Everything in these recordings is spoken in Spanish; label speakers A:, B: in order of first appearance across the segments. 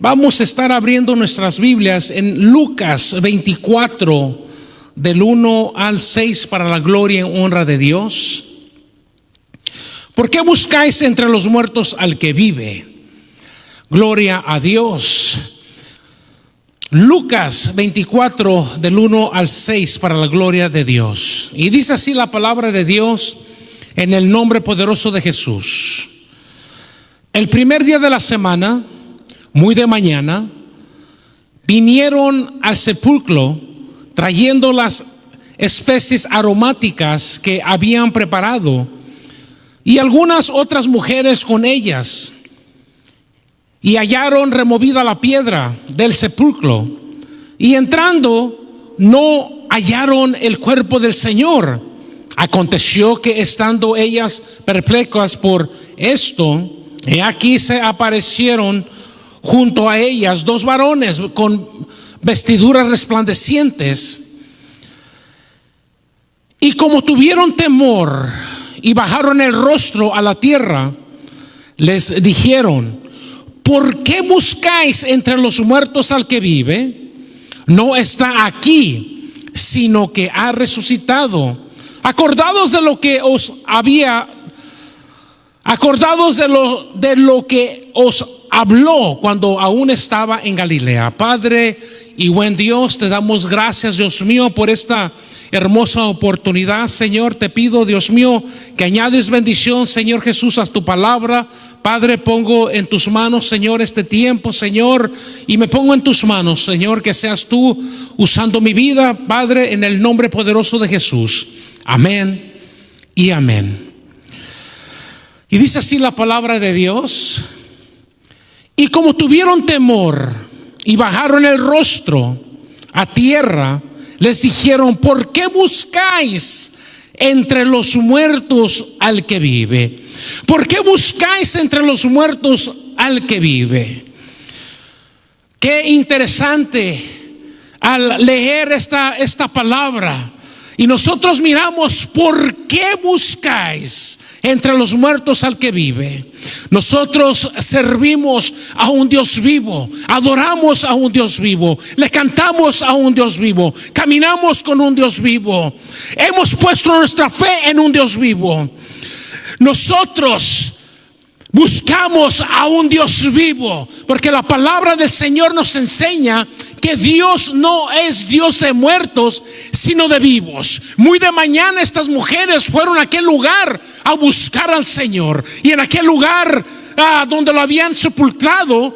A: Vamos a estar abriendo nuestras Biblias en Lucas 24, del 1 al 6, para la gloria y honra de Dios. ¿Por qué buscáis entre los muertos al que vive? Gloria a Dios. Lucas 24, del 1 al 6, para la gloria de Dios. Y dice así la palabra de Dios en el nombre poderoso de Jesús. El primer día de la semana, muy de mañana, vinieron al sepulcro trayendo las especies aromáticas que habían preparado y algunas otras mujeres con ellas. Y hallaron removida la piedra del sepulcro, y entrando no hallaron el cuerpo del Señor. Aconteció que estando ellas perplejas por esto, he aquí se aparecieron junto a ellas dos varones con vestiduras resplandecientes, y como tuvieron temor y bajaron el rostro a la tierra, les dijeron: ¿por qué buscáis entre los muertos al que vive? No está aquí, sino que ha resucitado. Acordados de lo que os habló cuando aún estaba en Galilea. Padre y buen Dios, te damos gracias, Dios mío, por esta hermosa oportunidad. Señor, te pido, Dios mío, que añades bendición, Señor Jesús, a tu palabra. Padre, pongo en tus manos, Señor, este tiempo, Señor, y me pongo en tus manos, Señor, que seas tú usando mi vida, Padre, en el nombre poderoso de Jesús. Amén y amén. Y dice así la palabra de Dios: y como tuvieron temor y bajaron el rostro a tierra, les dijeron: ¿por qué buscáis entre los muertos al que vive? ¿Por qué buscáis entre los muertos al que vive? Qué interesante al leer esta palabra. Y nosotros miramos: ¿por qué buscáis entre los muertos al que vive? Nosotros servimos a un Dios vivo, adoramos a un Dios vivo, le cantamos a un Dios vivo, caminamos con un Dios vivo, hemos puesto nuestra fe en un Dios vivo. Nosotros buscamos a un Dios vivo, porque la palabra del Señor nos enseña que Dios no es Dios de muertos, sino de vivos. Muy de mañana estas mujeres fueron a aquel lugar a buscar al Señor, y en aquel lugar donde lo habían sepultado,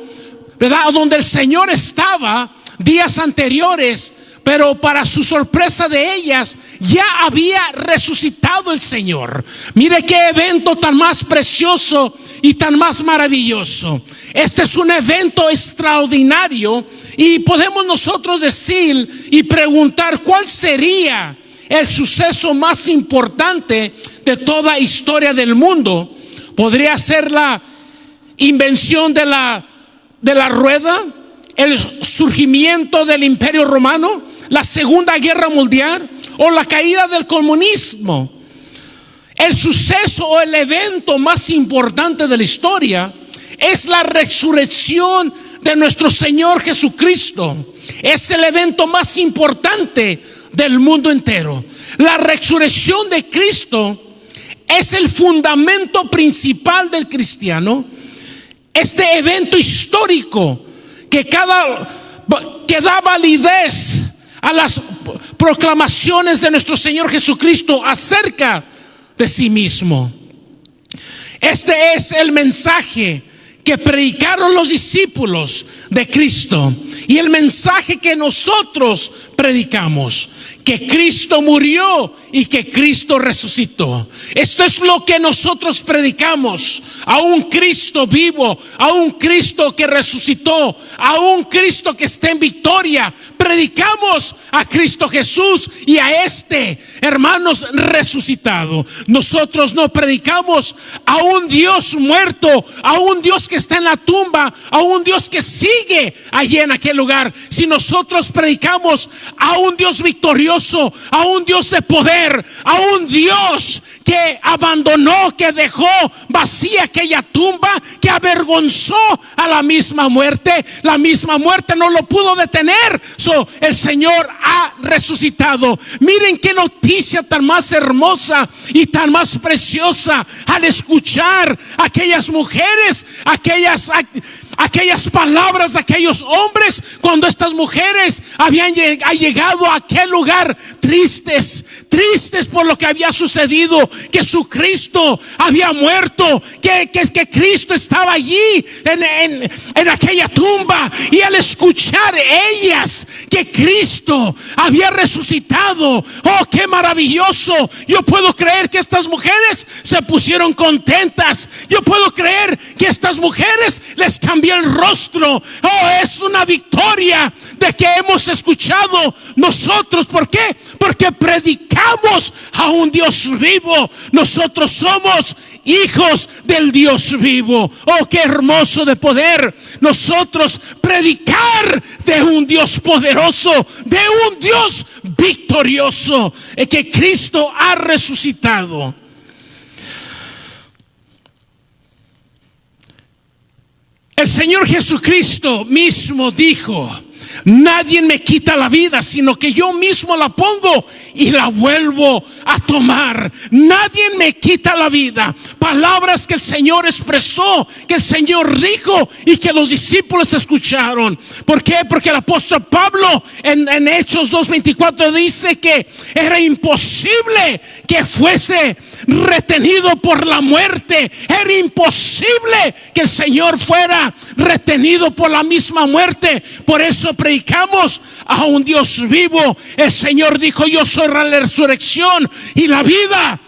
A: ¿verdad?, donde el Señor estaba días anteriores, pero para su sorpresa de ellas, ya había resucitado el Señor. Mire qué evento tan más precioso y tan más maravilloso. Este es un evento extraordinario, y podemos nosotros decir y preguntar: ¿cuál sería el suceso más importante de toda historia del mundo? ¿Podría ser la invención de la rueda? ¿El surgimiento del Imperio Romano? ¿La Segunda Guerra Mundial? ¿O la caída del comunismo? El suceso o el evento más importante de la historia es la resurrección de nuestro Señor Jesucristo. Es el evento más importante del mundo entero. La resurrección de Cristo es el fundamento principal del cristiano. Este evento histórico que da validez a las proclamaciones de nuestro Señor Jesucristo acerca de sí mismo. Este es el mensaje que predicaron los discípulos de Cristo, y el mensaje que nosotros predicamos: que Cristo murió y que Cristo resucitó. Esto es lo que nosotros predicamos: a un Cristo vivo, a un Cristo que resucitó, a un Cristo que está en victoria. Predicamos a Cristo Jesús y a este, hermanos, resucitado. Nosotros no predicamos a un Dios muerto, a un Dios que está en la tumba, a un Dios que sigue allí en aquel lugar. Si nosotros predicamos a un Dios victorioso, a un Dios de poder, a un Dios que abandonó, que dejó vacía aquella tumba, que avergonzó a la misma muerte. La misma muerte no lo pudo detener. El Señor ha resucitado. Miren qué noticia tan más hermosa y tan más preciosa al escuchar aquellas mujeres, aquellas palabras de aquellos hombres, cuando estas mujeres habían llegado a aquel lugar tristes por lo que había sucedido, que su Cristo había muerto, que Cristo estaba allí en aquella tumba. Y al escuchar ellas que Cristo había resucitado, oh, qué maravilloso. Yo puedo creer que estas mujeres se pusieron contentas. Yo puedo creer que estas mujeres les cambió el rostro. Oh, es una victoria de que hemos escuchado nosotros. ¿Por qué? Porque predicamos a un Dios vivo. Nosotros somos hijos del Dios vivo. Oh, qué hermoso de poder nosotros predicar de un Dios poderoso, de un Dios victorioso, que Cristo ha resucitado. El Señor Jesucristo mismo dijo: nadie me quita la vida, sino que yo mismo la pongo y la vuelvo a tomar. Nadie me quita la vida. Palabras que el Señor expresó, que el Señor dijo y que los discípulos escucharon. ¿Por qué? Porque el apóstol Pablo en Hechos 2:24 dice que era imposible que fuese retenido por la muerte. Era imposible que el Señor fuera retenido por la misma muerte. Por eso predicamos a un Dios vivo. El Señor dijo: yo soy la resurrección y la vida.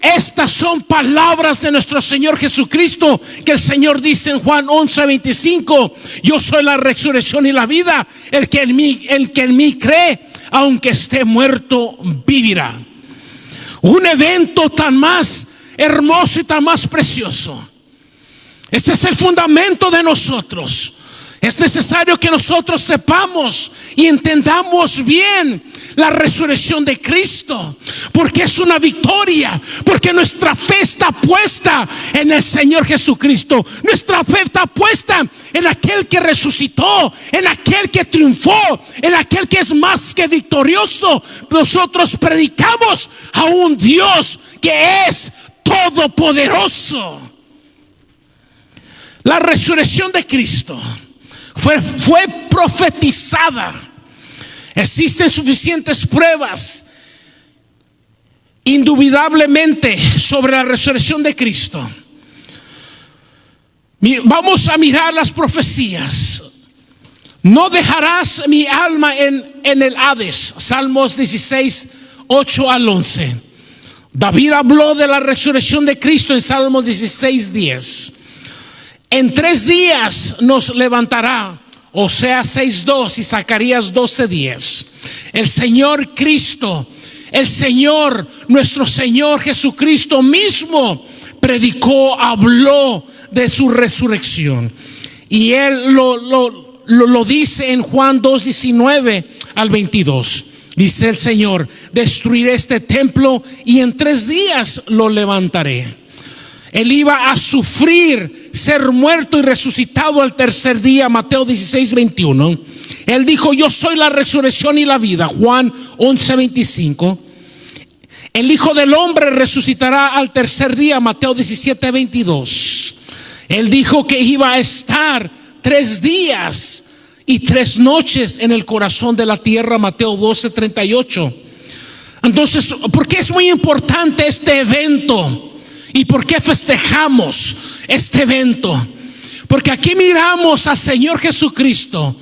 A: Estas son palabras de nuestro Señor Jesucristo, que el Señor dice en Juan 11:25: yo soy la resurrección y la vida. El que en mí cree, aunque esté muerto, vivirá. Un evento tan más hermoso y tan más precioso. Este es el fundamento de nosotros. Es necesario que nosotros sepamos y entendamos bien la resurrección de Cristo, porque es una victoria, porque nuestra fe está puesta en el Señor Jesucristo. Nuestra fe está puesta en aquel que resucitó, en aquel que triunfó, en aquel que es más que victorioso. Nosotros predicamos a un Dios que es todopoderoso. La resurrección de Cristo fue profetizada. Existen suficientes pruebas indudablemente sobre la resurrección de Cristo. Vamos a mirar las profecías. No dejarás mi alma en el Hades. Salmos 16:8-11. David habló de la resurrección de Cristo en Salmos 16:10. En 3 días nos levantará. Oseas 6:2 y Zacarías 12:10. El Señor Cristo, el Señor, nuestro Señor Jesucristo mismo predicó, habló de su resurrección. Y Él lo dice en Juan 2:19-22. Dice el Señor: destruiré este templo y en 3 días lo levantaré. Él iba a sufrir, ser muerto y resucitado al 3er día. Mateo 16:21. Él dijo: yo soy la resurrección y la vida. Juan 11:25. El Hijo del Hombre resucitará al 3er día. Mateo 17:22. Él dijo que iba a estar 3 días y 3 noches en el corazón de la tierra. Mateo 12:38. Entonces, ¿por qué es muy importante este evento? ¿Y por qué festejamos este evento? Porque aquí miramos al Señor Jesucristo,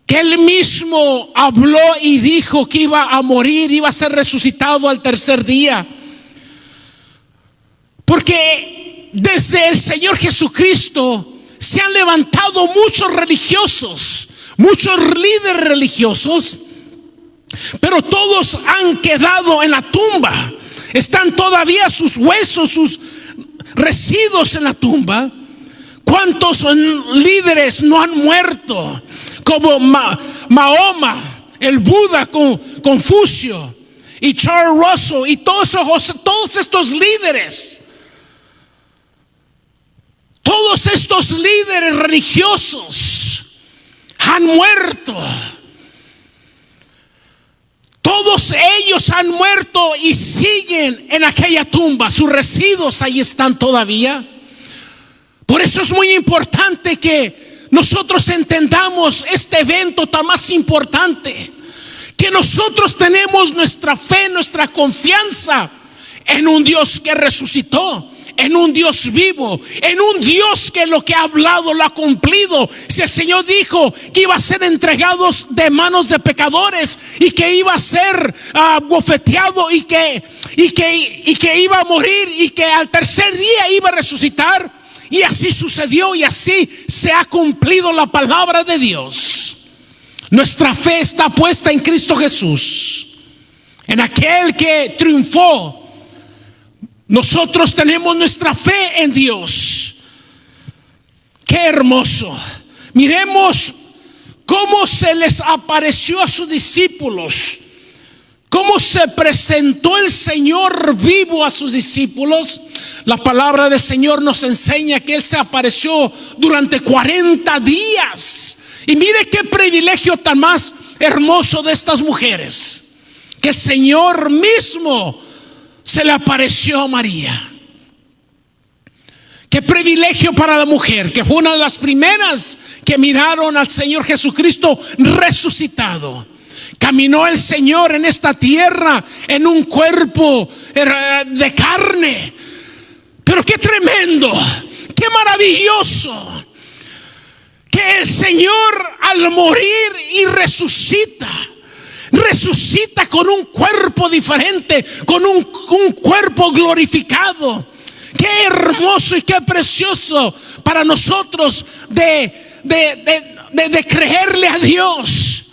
A: que Él mismo habló y dijo que iba a morir, iba a ser resucitado al 3er día. Porque desde el Señor Jesucristo se han levantado muchos religiosos, muchos líderes religiosos, pero todos han quedado en la tumba. Están todavía sus huesos, sus residuos en la tumba. ¿Cuántos líderes no han muerto? Como Mahoma, el Buda, Confucio y Charles Russell y todos estos líderes. Todos estos líderes religiosos han muerto. Todos ellos han muerto y siguen en aquella tumba. Sus residuos ahí están todavía. Por eso es muy importante que nosotros entendamos este evento tan más importante. Que nosotros tenemos nuestra fe, nuestra confianza en un Dios que resucitó, en un Dios vivo, en un Dios que lo que ha hablado lo ha cumplido. Si el Señor dijo que iba a ser entregados de manos de pecadores y que iba a ser bofeteado y que iba a morir y que al tercer día iba a resucitar, y así sucedió y así se ha cumplido la palabra de Dios. Nuestra fe está puesta en Cristo Jesús, en aquel que triunfó. Nosotros tenemos nuestra fe en Dios. Qué hermoso. Miremos cómo se les apareció a sus discípulos, cómo se presentó el Señor vivo a sus discípulos. La palabra del Señor nos enseña que Él se apareció durante 40 días. Y mire qué privilegio tan más hermoso de estas mujeres, que el Señor mismo se le apareció a María. Qué privilegio para la mujer, que fue una de las primeras que miraron al Señor Jesucristo resucitado. Caminó el Señor en esta tierra en un cuerpo de carne. Pero qué tremendo, qué maravilloso, que el Señor al morir y resucita con un cuerpo diferente, con un cuerpo glorificado. Qué hermoso y qué precioso para nosotros de creerle a Dios.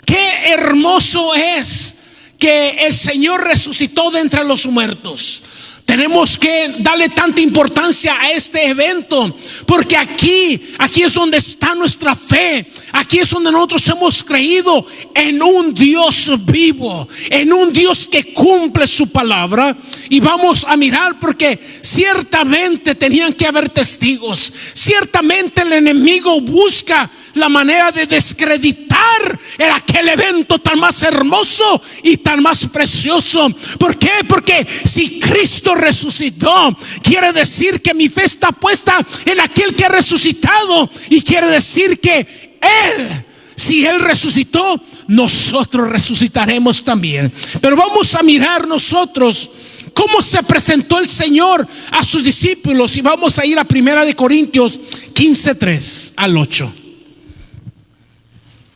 A: Qué hermoso es que el Señor resucitó de entre los muertos. Tenemos que darle tanta importancia a este evento, porque aquí es donde está nuestra fe. Aquí es donde nosotros hemos creído en un Dios vivo, en un Dios que cumple su palabra. Y vamos a mirar, porque ciertamente tenían que haber testigos. Ciertamente el enemigo busca la manera de descreditar en aquel evento tan más hermoso y tan más precioso. ¿Por qué? Porque si Cristo resucitó, quiere decir que mi fe está puesta en aquel que ha resucitado, y quiere decir que Él, si Él resucitó, nosotros resucitaremos también. Pero vamos a mirar nosotros cómo se presentó el Señor a sus discípulos, y vamos a ir a 1 Corintios 15:3 al 8.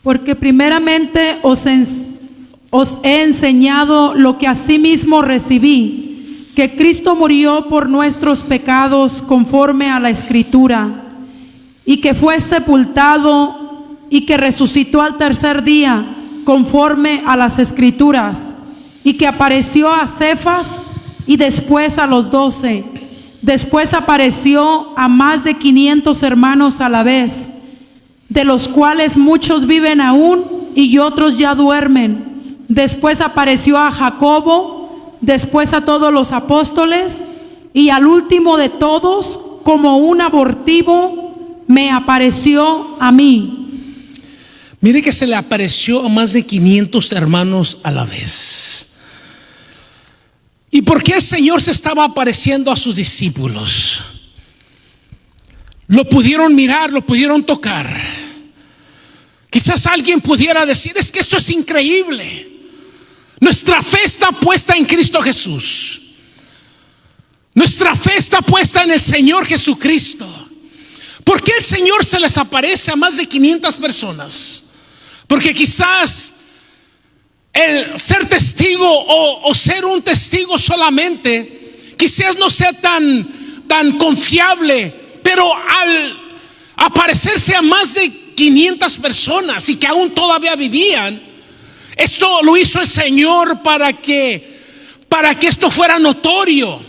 B: Porque primeramente os he enseñado lo que asimismo recibí, que Cristo murió por nuestros pecados conforme a la Escritura, y que fue sepultado y que resucitó al tercer día conforme a las Escrituras, y que apareció a Cefas y después a los 12. Después apareció a más de 500 hermanos a la vez, de los cuales muchos viven aún y otros ya duermen. Después apareció a Jacobo, después a todos los apóstoles, y al último de todos, como un abortivo, me apareció a mí.
A: Mire que se le apareció a más de 500 hermanos a la vez. ¿Y por qué el Señor se estaba apareciendo a sus discípulos? Lo pudieron mirar, lo pudieron tocar. Quizás alguien pudiera decir: es que esto es increíble. Nuestra fe está puesta en Cristo Jesús. Nuestra fe está puesta en el Señor Jesucristo. ¿Por qué el Señor se les aparece a más de 500 personas? Porque quizás el ser testigo o ser un testigo solamente quizás no sea tan confiable, pero al aparecerse a más de 500 personas y que aún todavía vivían, esto lo hizo el Señor para que esto fuera notorio,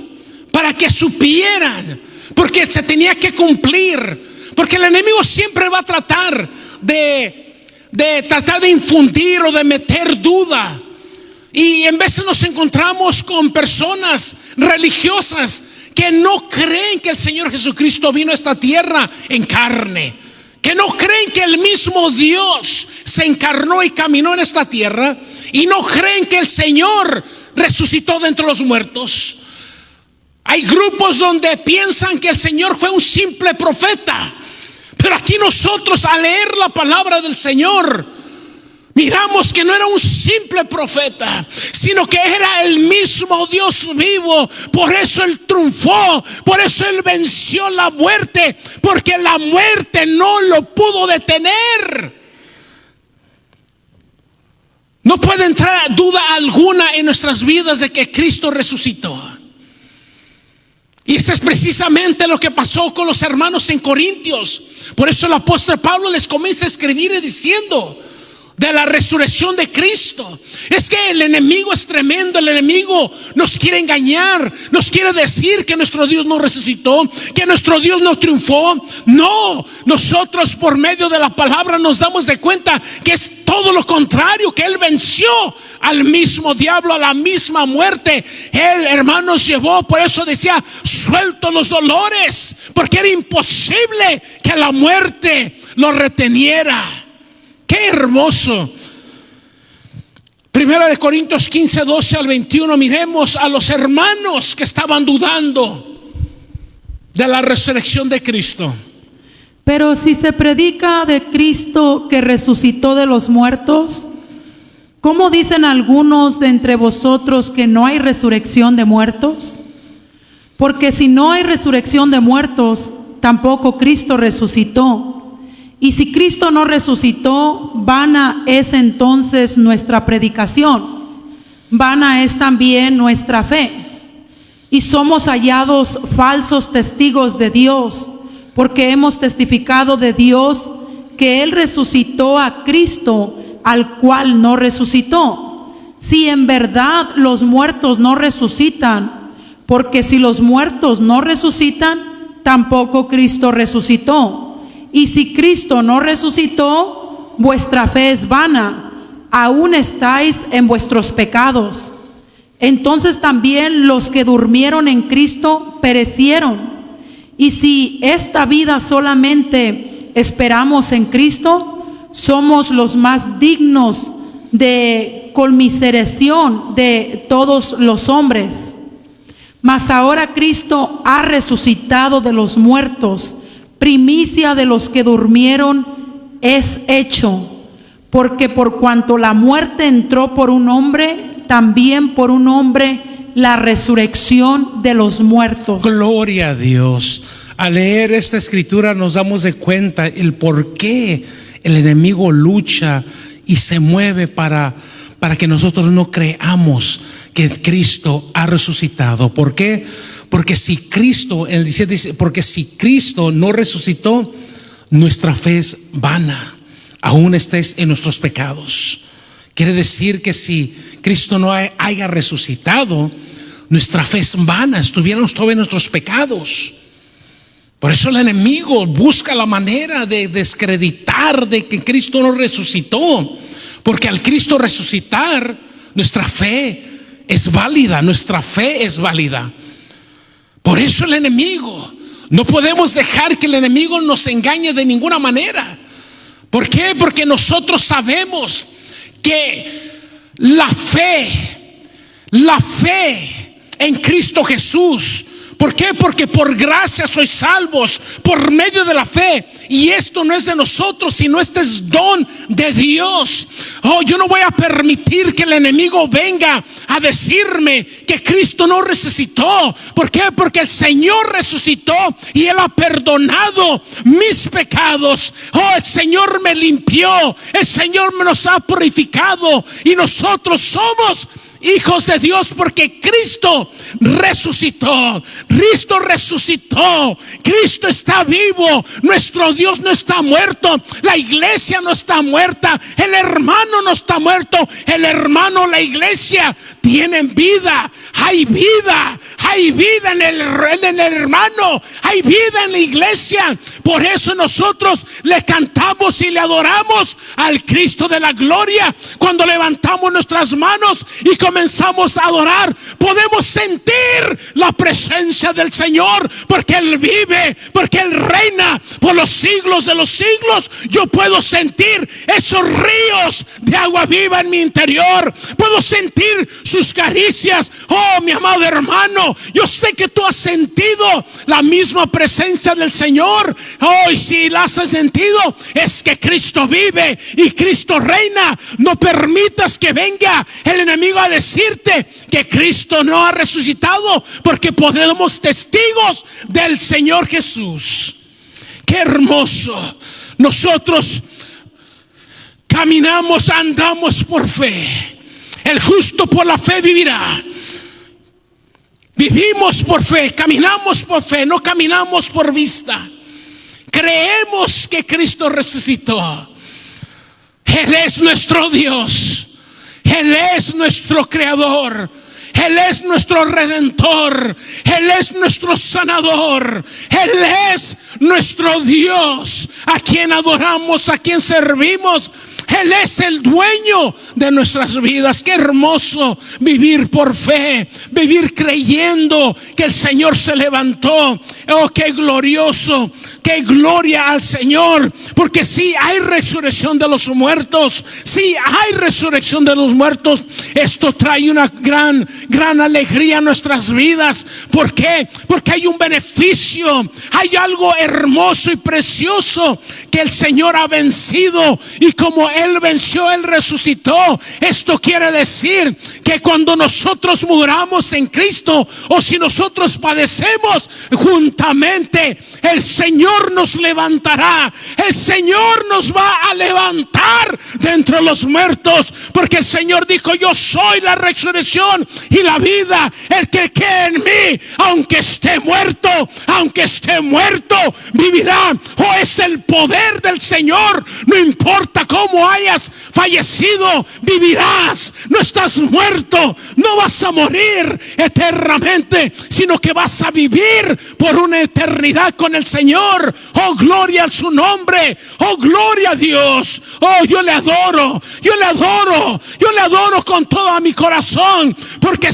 A: para que supieran, porque se tenía que cumplir. Porque el enemigo siempre va a tratar de de tratar de infundir o de meter duda. Y en veces nos encontramos con personas religiosas que no creen que el Señor Jesucristo vino a esta tierra en carne, que no creen que el mismo Dios se encarnó y caminó en esta tierra, y no creen que el Señor resucitó de entre los muertos. Hay grupos donde piensan que el Señor fue un simple profeta, pero aquí nosotros, al leer la palabra del Señor, miramos que no era un simple profeta, sino que era el mismo Dios vivo. Por eso Él triunfó, por eso Él venció la muerte, porque la muerte no lo pudo detener. No puede entrar duda alguna en nuestras vidas de que Cristo resucitó. Y eso es precisamente lo que pasó con los hermanos en Corintios. Por eso el apóstol Pablo les comienza a escribir diciendo de la resurrección de Cristo. Es que el enemigo es tremendo. El enemigo nos quiere engañar, nos quiere decir que nuestro Dios no resucitó, que nuestro Dios no triunfó. No, nosotros por medio de la palabra nos damos de cuenta que es todo lo contrario, que Él venció al mismo diablo, a la misma muerte. Él, hermanos, llevó, por eso decía, suelto los dolores, porque era imposible que la muerte lo reteniera. ¡Qué hermoso! Primera de Corintios 15, 12 al 21. Miremos a los hermanos que estaban dudando de la resurrección de Cristo.
B: Pero si se predica de Cristo que resucitó de los muertos, ¿cómo dicen algunos de entre vosotros que no hay resurrección de muertos? Porque si no hay resurrección de muertos, tampoco Cristo resucitó. Y si Cristo no resucitó, vana es entonces nuestra predicación, vana es también nuestra fe. Y somos hallados falsos testigos de Dios, porque hemos testificado de Dios que Él resucitó a Cristo, al cual no resucitó. Si en verdad los muertos no resucitan, porque si los muertos no resucitan, tampoco Cristo resucitó. Y si Cristo no resucitó, vuestra fe es vana, aún estáis en vuestros pecados. Entonces también los que durmieron en Cristo perecieron. Y si esta vida solamente esperamos en Cristo, somos los más dignos de conmiseración de todos los hombres. Mas ahora Cristo ha resucitado de los muertos, primicia de los que durmieron es hecho, porque por cuanto la muerte entró por un hombre, también por un hombre la resurrección de los muertos.
A: Gloria a Dios. Al leer esta escritura nos damos de cuenta el por qué el enemigo lucha y se mueve para que nosotros no creamos que Cristo ha resucitado. ¿Por qué? Porque si Cristo, en el 17 dice, porque si Cristo no resucitó, nuestra fe es vana, aún estés en nuestros pecados. Quiere decir que si Cristo no haya resucitado, nuestra fe es vana, estuviéramos todavía en nuestros pecados. Por eso el enemigo busca la manera de descreditar de que Cristo no resucitó, porque al Cristo resucitar, nuestra fe es válida, nuestra fe es válida. Por eso el enemigo, no podemos dejar que el enemigo nos engañe de ninguna manera. ¿Por qué? Porque nosotros sabemos que la fe en Cristo Jesús. ¿Por qué? Porque por gracia sois salvos por medio de la fe. Y esto no es de nosotros, sino este es don de Dios. Oh, yo no voy a permitir que el enemigo venga a decirme que Cristo no resucitó. ¿Por qué? Porque el Señor resucitó y Él ha perdonado mis pecados. Oh, el Señor me limpió, el Señor nos ha purificado y nosotros somos hijos de Dios porque Cristo resucitó. Cristo resucitó. Cristo está vivo. Nuestro Dios no está muerto. La iglesia no está muerta. El hermano no está muerto. El hermano, la iglesia tienen vida. Hay vida. Hay vida en el hermano. Hay vida en la iglesia. Por eso nosotros le cantamos y le adoramos al Cristo de la gloria. Cuando levantamos nuestras manos y comenzamos a adorar, podemos sentir la presencia del Señor, porque Él vive, porque Él reina por los siglos de los siglos. Yo puedo sentir esos ríos de agua viva en mi interior. Puedo sentir sus caricias. Oh, mi amado hermano, yo sé que tú has sentido la misma presencia del Señor. Oh, y si la has sentido, es que Cristo vive y Cristo reina. No permitas que venga el enemigo a decirte que Cristo no ha resucitado, porque podemos testigos del Señor Jesús. Qué hermoso. Nosotros caminamos, andamos por fe. El justo por la fe vivirá. Vivimos por fe, caminamos por fe, no caminamos por vista. Creemos que Cristo resucitó. Él es nuestro Dios. Él es nuestro creador. Él es nuestro redentor. Él es nuestro sanador. Él es nuestro Dios, a quien adoramos, a quien servimos. Él es el dueño de nuestras vidas. Qué hermoso vivir por fe, vivir creyendo que el Señor se levantó. Oh, qué glorioso, qué gloria al Señor. Porque sí hay resurrección de los muertos, sí hay resurrección de los muertos. Esto trae una gran alegría a nuestras vidas. ¿Por qué? Porque hay un beneficio, hay algo hermoso y precioso que el Señor ha vencido, y como Él venció, Él resucitó. Esto quiere decir que cuando nosotros muramos en Cristo, o si nosotros padecemos juntamente, el Señor nos levantará. El Señor nos va a levantar de entre los muertos, porque el Señor dijo: yo soy la resurrección y la vida. El que cree en mí, aunque esté muerto, vivirá. Oh, es el poder del Señor. No importa cómo hayas fallecido, vivirás. No estás muerto, no vas a morir eternamente, sino que vas a vivir por una eternidad con el Señor. Oh, gloria a su nombre. Oh, gloria a Dios. Oh, yo le adoro con todo mi corazón, porque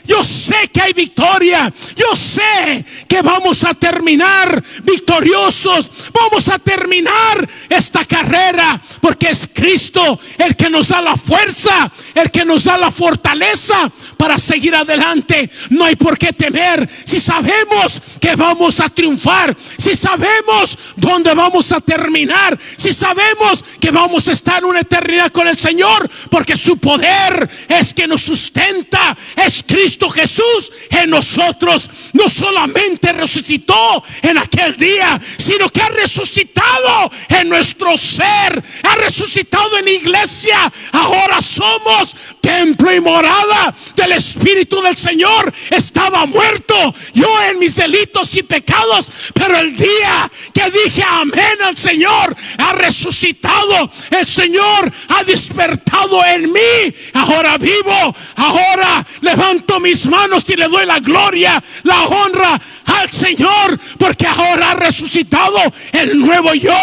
A: yo sé que hay victoria. Yo sé que vamos a terminar victoriosos. Vamos a terminar esta carrera, porque es Cristo el que nos da la fuerza, el que nos da la fortaleza para seguir adelante. No hay por qué temer si sabemos que vamos a triunfar, si sabemos dónde vamos a terminar, si sabemos que vamos a estar una eternidad con el Señor, porque su poder es que nos sustenta. Es Cristo Jesús en nosotros. No solamente resucitó en aquel día, sino que ha resucitado en nuestro ser, ha resucitado en la iglesia. Ahora somos templo y morada del Espíritu del Señor. Estaba muerto yo en mis delitos y pecados, pero el día que dije amén al Señor, ha resucitado. El Señor ha despertado en mí. Ahora vivo, ahora levanto mis manos y le doy la gloria, la honra al Señor, porque ahora ha resucitado el nuevo yo.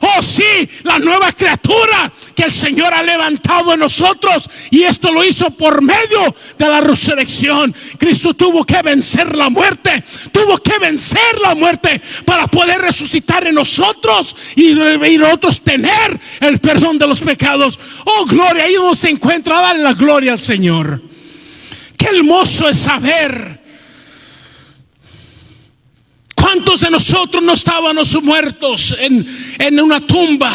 A: Oh sí, la nueva criatura que el Señor ha levantado en nosotros, y esto lo hizo por medio de la resurrección. Cristo tuvo que vencer la muerte, para poder resucitar en nosotros y nosotros tener el perdón de los pecados. Oh, gloria, ahí donde se encuentra, dale la gloria al Señor. Qué hermoso es saber. ¿Cuántos de nosotros no estábamos muertos en una tumba?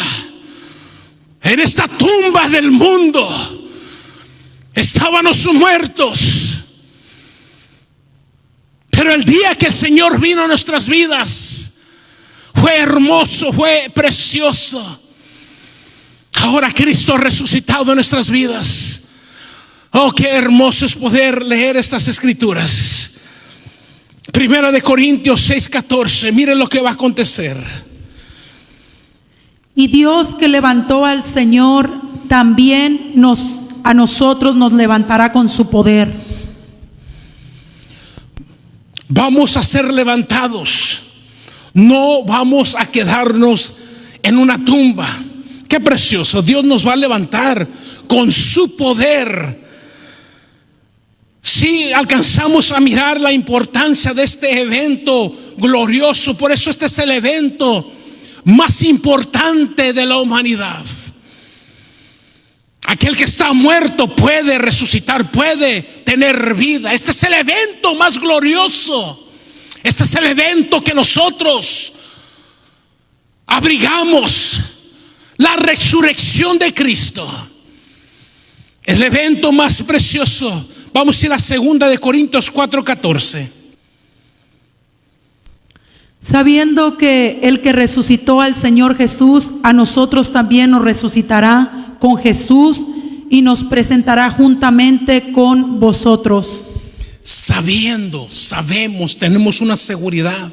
A: En esta tumba del mundo estábamos muertos. Pero el día que el Señor vino a nuestras vidas, fue hermoso, fue precioso. Ahora Cristo ha resucitado en nuestras vidas. Oh, qué hermoso es poder leer estas escrituras. Primera de Corintios 6:14. Mire lo que va a acontecer.
B: Y Dios, que levantó al Señor, también a nosotros nos levantará con su poder.
A: Vamos a ser levantados. No vamos a quedarnos en una tumba. Qué precioso. Dios nos va a levantar con su poder. Si alcanzamos a mirar la importancia de este evento glorioso, por eso este es el evento más importante de la humanidad. Aquel que está muerto puede resucitar, puede tener vida. Este es el evento más glorioso. Este es el evento que nosotros abrigamos, la resurrección de Cristo. El evento más precioso. Vamos a ir a 2 de Corintios 4:14.
B: Sabiendo que el que resucitó al Señor Jesús, a nosotros también nos resucitará con Jesús y nos presentará juntamente con vosotros.
A: Sabemos, tenemos una seguridad.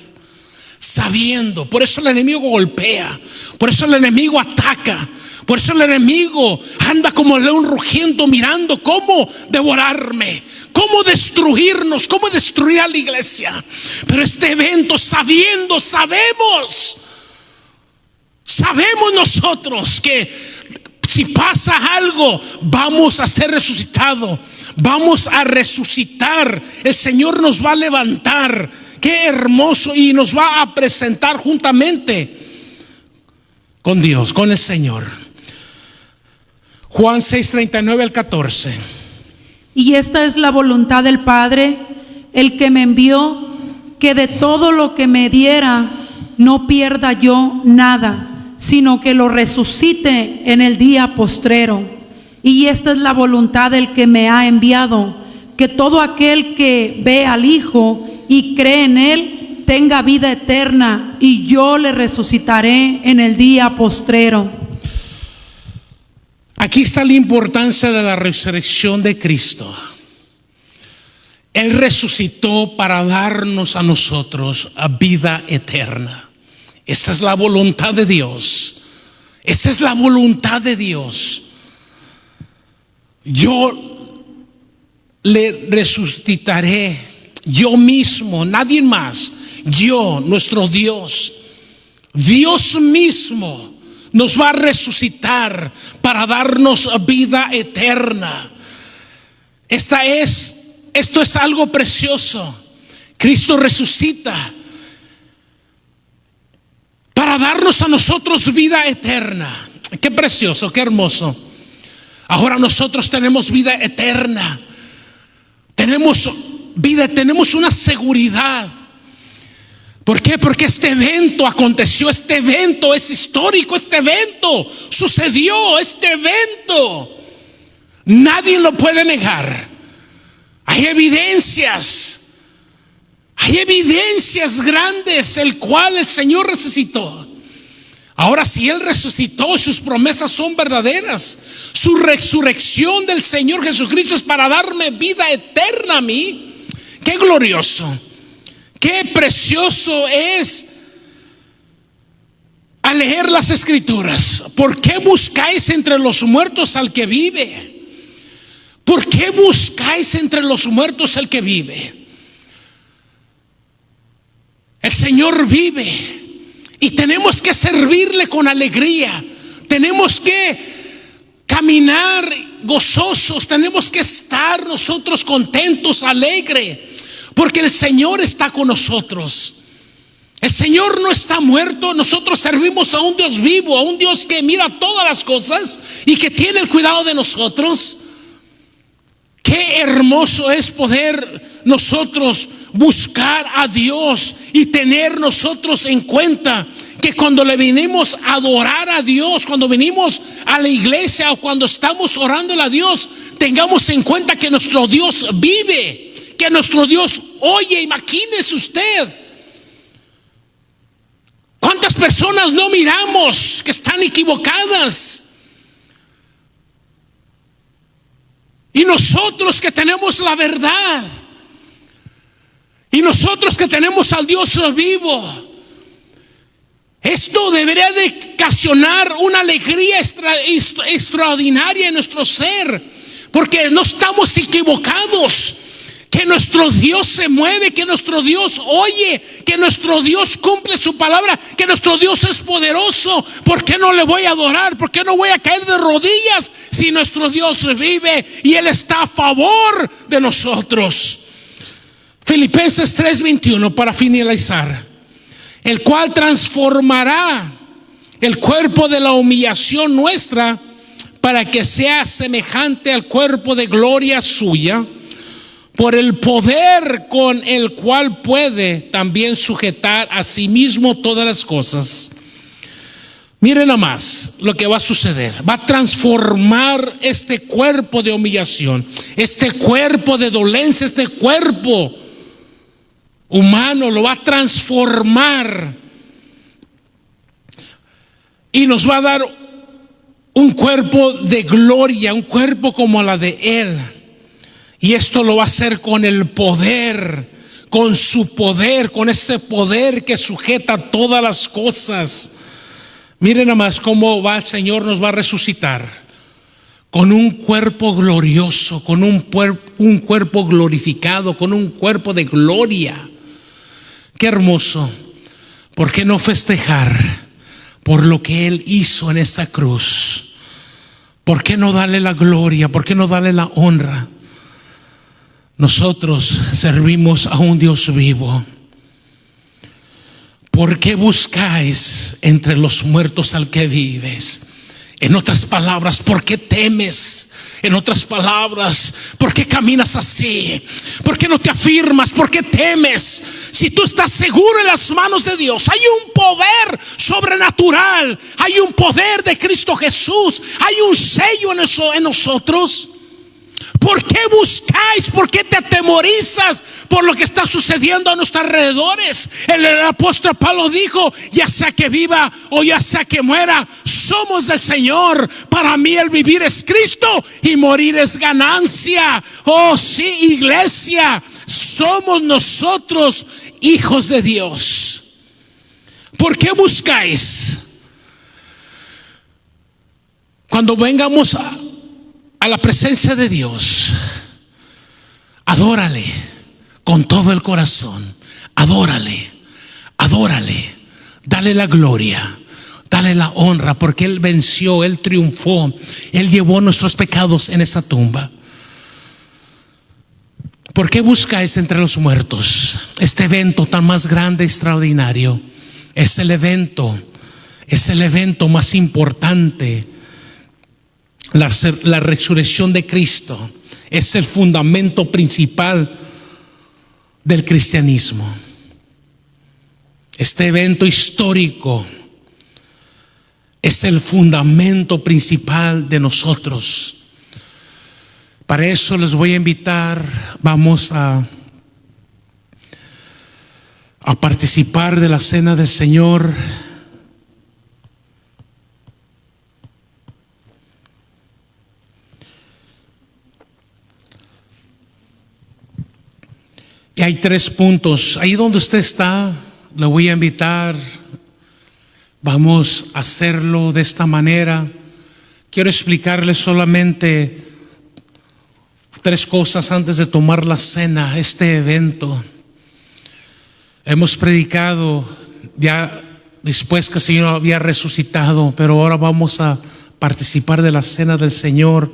A: Sabiendo, por eso el enemigo golpea, por eso el enemigo ataca, por eso el enemigo anda como león rugiendo mirando cómo devorarme, cómo destruirnos, cómo destruir a la iglesia. Pero este evento, sabemos nosotros que si pasa algo, vamos a ser resucitados, vamos a resucitar, el Señor nos va a levantar. Qué hermoso, y nos va a presentar juntamente con Dios, con el Señor. Juan 6:39-14.
B: Y esta es la voluntad del Padre, el que me envió, que de todo lo que me diera no pierda yo nada, sino que lo resucite en el día postrero. Y esta es la voluntad del que me ha enviado, que todo aquel que ve al Hijo y cree en Él tenga vida eterna, y yo le resucitaré en el día postrero.
A: Aquí está la importancia de la resurrección de Cristo. Él resucitó para darnos a nosotros a vida eterna. Esta es la voluntad de Dios. Esta es la voluntad de Dios. Yo le resucitaré. Yo mismo, nadie más. Yo, nuestro Dios, Dios mismo nos va a resucitar para darnos vida eterna. Esto es algo precioso. Cristo resucita para darnos a nosotros vida eterna. Qué precioso, qué hermoso. Ahora nosotros tenemos vida eterna. Tenemos vida, tenemos una seguridad. ¿Por qué? Porque este evento aconteció, este evento es histórico, este evento sucedió, este evento nadie lo puede negar. Hay evidencias grandes, el cual el Señor resucitó. Ahora, si Él resucitó, sus promesas son verdaderas. Su resurrección del Señor Jesucristo es para darme vida eterna a mí. Qué glorioso, qué precioso es al leer las escrituras. ¿Por qué buscáis entre los muertos al que vive? ¿Por qué buscáis entre los muertos al que vive? El Señor vive y tenemos que servirle con alegría. Tenemos que caminar gozosos, tenemos que estar nosotros contentos, alegres, porque el Señor está con nosotros. El Señor no está muerto. Nosotros servimos a un Dios vivo, a un Dios que mira todas las cosas y que tiene el cuidado de nosotros. Qué hermoso es poder nosotros buscar a Dios y tener nosotros en cuenta que cuando le venimos a adorar a Dios, cuando venimos a la iglesia o cuando estamos orando a Dios, tengamos en cuenta que nuestro Dios vive, que nuestro Dios oye. Imagínese usted cuántas personas no miramos que están equivocadas. Y nosotros que tenemos la verdad, y nosotros que tenemos al Dios vivo, esto debería de ocasionar una alegría extraordinaria en nuestro ser, porque no estamos equivocados. Que nuestro Dios se mueve, que nuestro Dios oye, que nuestro Dios cumple su palabra, que nuestro Dios es poderoso. ¿Por qué no le voy a adorar? ¿Por qué no voy a caer de rodillas si nuestro Dios vive y Él está a favor de nosotros? Filipenses 3:21, para finalizar: el cual transformará el cuerpo de la humillación nuestra para que sea semejante al cuerpo de gloria suya, por el poder con el cual puede también sujetar a sí mismo todas las cosas. Miren nada más lo que va a suceder. Va a transformar este cuerpo de humillación, este cuerpo de dolencia, este cuerpo humano, lo va a transformar y nos va a dar un cuerpo de gloria, un cuerpo como la de Él. Y esto lo va a hacer con el poder, con su poder, con ese poder que sujeta todas las cosas. Miren nada más cómo va el Señor, nos va a resucitar con un cuerpo glorioso, con un cuerpo glorificado, con un cuerpo de gloria. Qué hermoso. ¿Por qué no festejar por lo que Él hizo en esa cruz? ¿Por qué no darle la gloria? ¿Por qué no darle la honra? Nosotros servimos a un Dios vivo. ¿Por qué buscáis entre los muertos al que vives? En otras palabras, ¿por qué temes? En otras palabras, ¿por qué caminas así? ¿Por qué no te afirmas? ¿Por qué temes? Si tú estás seguro en las manos de Dios, hay un poder sobrenatural, hay un poder de Cristo Jesús, hay un sello en nosotros. ¿Por qué buscáis? ¿Por qué te atemorizas por lo que está sucediendo a nuestros alrededores? El apóstol Pablo dijo: ya sea que viva o ya sea que muera, somos del Señor. Para mí el vivir es Cristo y morir es ganancia. Oh sí, iglesia, somos nosotros hijos de Dios. ¿Por qué buscáis? Cuando vengamos a la presencia de Dios, adórale con todo el corazón. Adórale, adórale, dale la gloria, dale la honra, porque Él venció, Él triunfó, Él llevó nuestros pecados en esa tumba. ¿Por qué buscáis entre los muertos? Este evento tan más grande, extraordinario, es el evento más importante. La resurrección de Cristo es el fundamento principal del cristianismo. Este evento histórico es el fundamento principal de nosotros. Para eso les voy a invitar, vamos a participar de la cena del Señor. Y hay 3 puntos. Ahí donde usted está, le voy a invitar. Vamos a hacerlo de esta manera. Quiero explicarle solamente 3 cosas antes de tomar la cena, este evento. Hemos predicado ya después que el Señor había resucitado, pero ahora vamos a participar de la cena del Señor